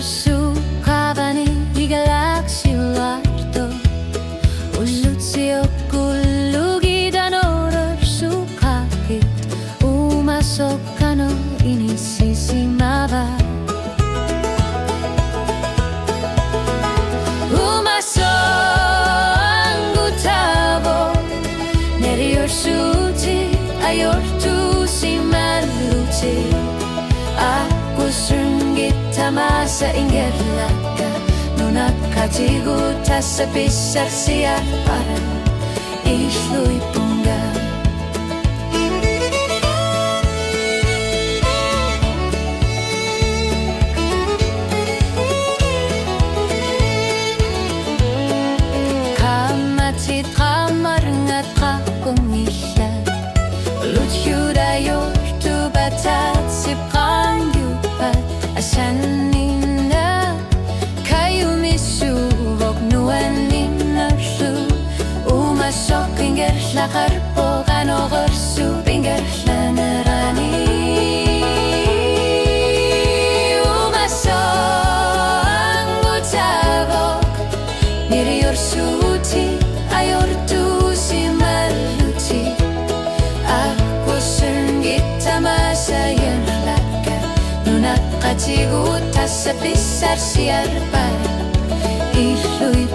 Bersukabani di galaksi luar itu Ulutsiokku lugi dan orang sukaki Umasok kano ini sisi maba Umasok anggutabo Nerior suci ayor tu si maluci Aku sunggit masa inggir laka Nunat kajigu tasa pisar siar para Isluy pungga Kamatsit kamar ngat kakong isla Lutyudayor tu batat sip kangyupat Asanina kayu misubok nuanin narsu Umasok pinggir lakar po kano gersu pinggir lanarani Umasok anggutabok nirior suci ayor tu si maluci Aku sunggit masa yang Kajigu tasa pisar siar para Isluy